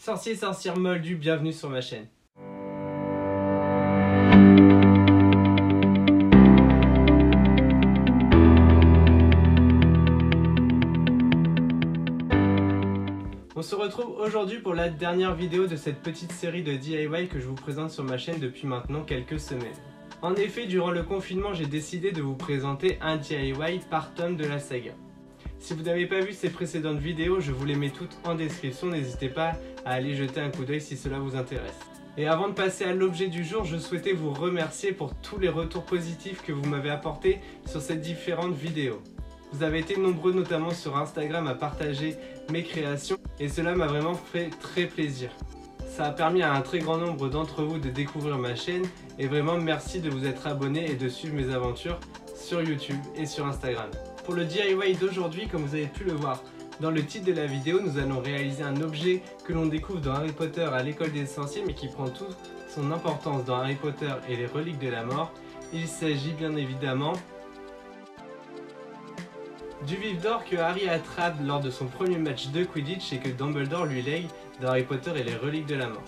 Sorciers et sorcières moldus, bienvenue sur ma chaîne. On se retrouve aujourd'hui pour la dernière vidéo de cette petite série de DIY que je vous présente sur ma chaîne depuis maintenant quelques semaines. En effet, durant le confinement, j'ai décidé de vous présenter un DIY par tome de la saga. Si vous n'avez pas vu ces précédentes vidéos, je vous les mets toutes en description, n'hésitez pas à aller jeter un coup d'œil si cela vous intéresse. Et avant de passer à l'objet du jour, je souhaitais vous remercier pour tous les retours positifs que vous m'avez apportés sur ces différentes vidéos. Vous avez été nombreux, notamment sur Instagram, à partager mes créations et cela m'a vraiment fait très plaisir. Ça a permis à un très grand nombre d'entre vous de découvrir ma chaîne et vraiment merci de vous être abonnés et de suivre mes aventures sur YouTube et sur Instagram. Pour le DIY d'aujourd'hui, comme vous avez pu le voir dans le titre de la vidéo, nous allons réaliser un objet que l'on découvre dans Harry Potter à l'école des sorciers mais qui prend toute son importance dans Harry Potter et les reliques de la mort. Il s'agit bien évidemment du vif d'or que Harry attrape lors de son premier match de Quidditch et que Dumbledore lui lègue dans Harry Potter et les reliques de la mort.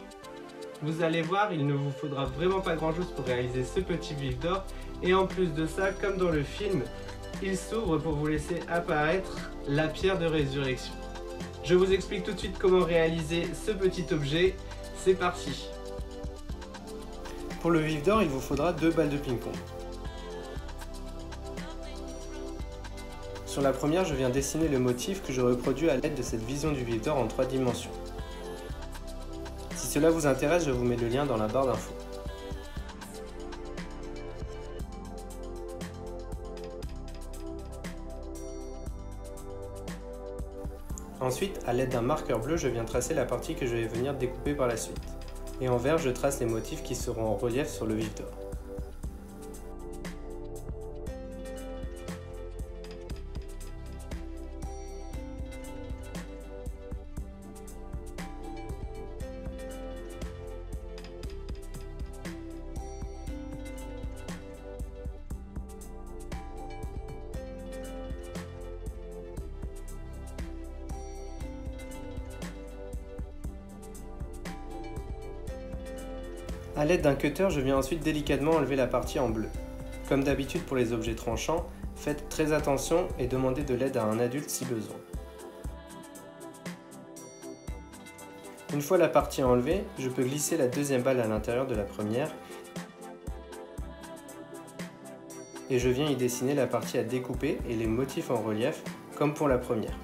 Vous allez voir, il ne vous faudra vraiment pas grand chose pour réaliser ce petit vif d'or et en plus de ça, comme dans le film, il s'ouvre pour vous laisser apparaître la pierre de résurrection. Je vous explique tout de suite comment réaliser ce petit objet, c'est parti. Pour le vif d'or, il vous faudra 2 balles de ping-pong. Sur la première, je viens dessiner le motif que je reproduis à l'aide de cette vision du vif d'or en 3 dimensions. Si cela vous intéresse, je vous mets le lien dans la barre d'infos. Ensuite, à l'aide d'un marqueur bleu, je viens tracer la partie que je vais venir découper par la suite. Et en vert, je trace les motifs qui seront en relief sur le vif d'or. A l'aide d'un cutter, je viens ensuite délicatement enlever la partie en bleu. Comme d'habitude pour les objets tranchants, faites très attention et demandez de l'aide à un adulte si besoin. Une fois la partie enlevée, je peux glisser la deuxième balle à l'intérieur de la première et je viens y dessiner la partie à découper et les motifs en relief comme pour la première.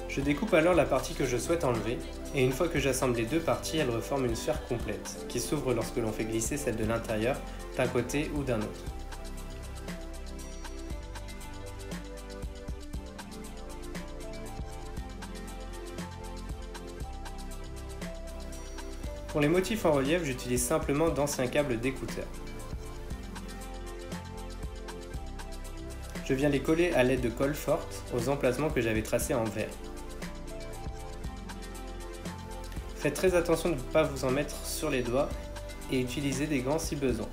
Je découpe alors la partie que je souhaite enlever, et une fois que j'assemble les deux parties, elles reforment une sphère complète, qui s'ouvre lorsque l'on fait glisser celle de l'intérieur d'un côté ou d'un autre. Pour les motifs en relief, j'utilise simplement d'anciens câbles d'écouteurs. Je viens les coller à l'aide de colle forte aux emplacements que j'avais tracés en vert. Faites très attention de ne pas vous en mettre sur les doigts et utilisez des gants si besoin.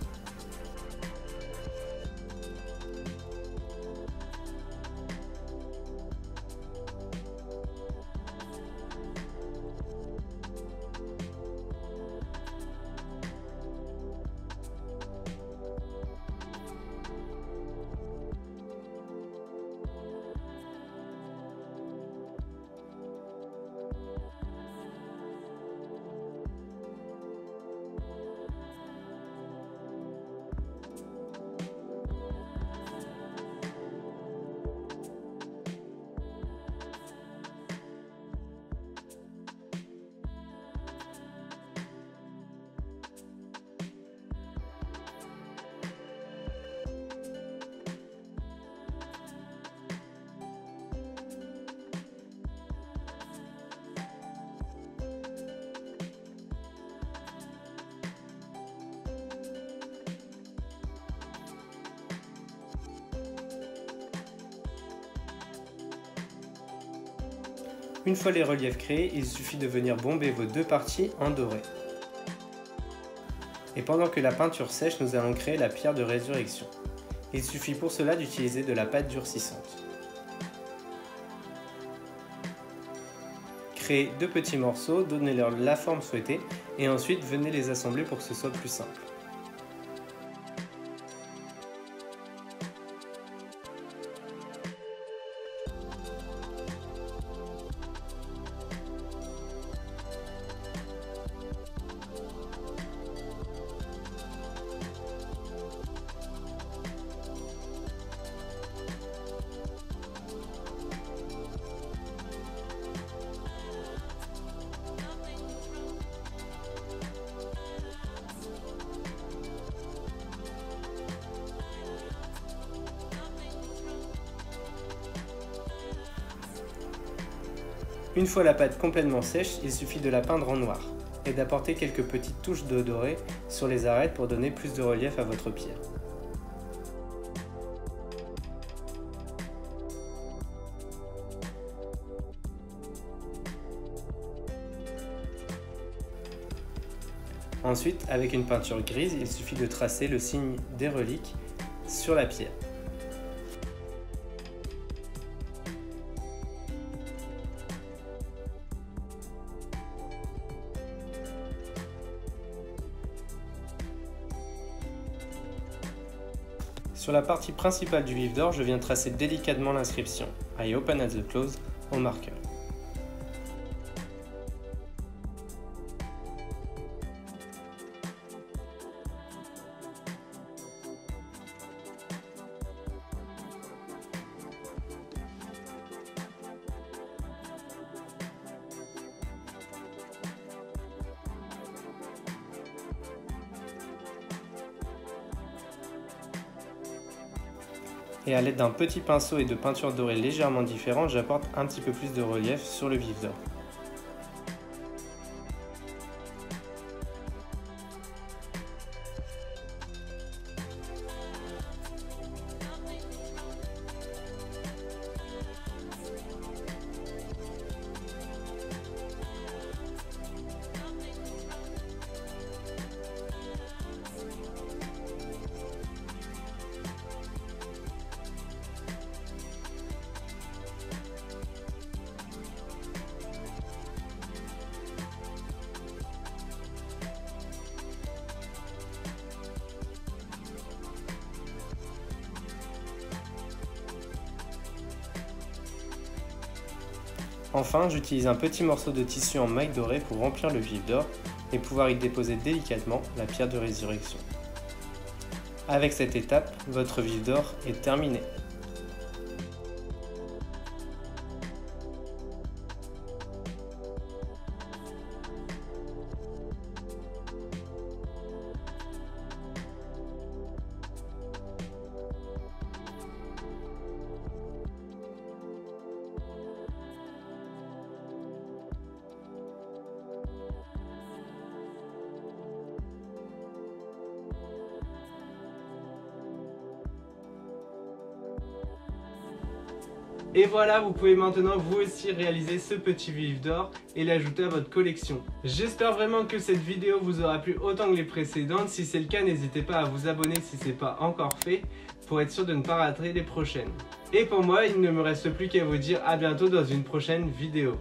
Une fois les reliefs créés, il suffit de venir bomber vos deux parties en doré. Et pendant que la peinture sèche, nous allons créer la pierre de résurrection. Il suffit pour cela d'utiliser de la pâte durcissante. Créez deux petits morceaux, donnez-leur la forme souhaitée et ensuite venez les assembler pour que ce soit plus simple. Une fois la pâte complètement sèche, il suffit de la peindre en noir et d'apporter quelques petites touches de doré sur les arêtes pour donner plus de relief à votre pierre. Ensuite, avec une peinture grise, il suffit de tracer le signe des reliques sur la pierre. Sur la partie principale du vif d'or, je viens tracer délicatement l'inscription « I open at the close » au marqueur. Et à l'aide d'un petit pinceau et de peinture dorée légèrement différente, j'apporte un petit peu plus de relief sur le vif d'or. Enfin, j'utilise un petit morceau de tissu en maille dorée pour remplir le vif d'or et pouvoir y déposer délicatement la pierre de résurrection. Avec cette étape, votre vif d'or est terminé. Et voilà, vous pouvez maintenant vous aussi réaliser ce petit vif d'or et l'ajouter à votre collection. J'espère vraiment que cette vidéo vous aura plu autant que les précédentes. Si c'est le cas, n'hésitez pas à vous abonner si ce n'est pas encore fait pour être sûr de ne pas rater les prochaines. Et pour moi, il ne me reste plus qu'à vous dire à bientôt dans une prochaine vidéo.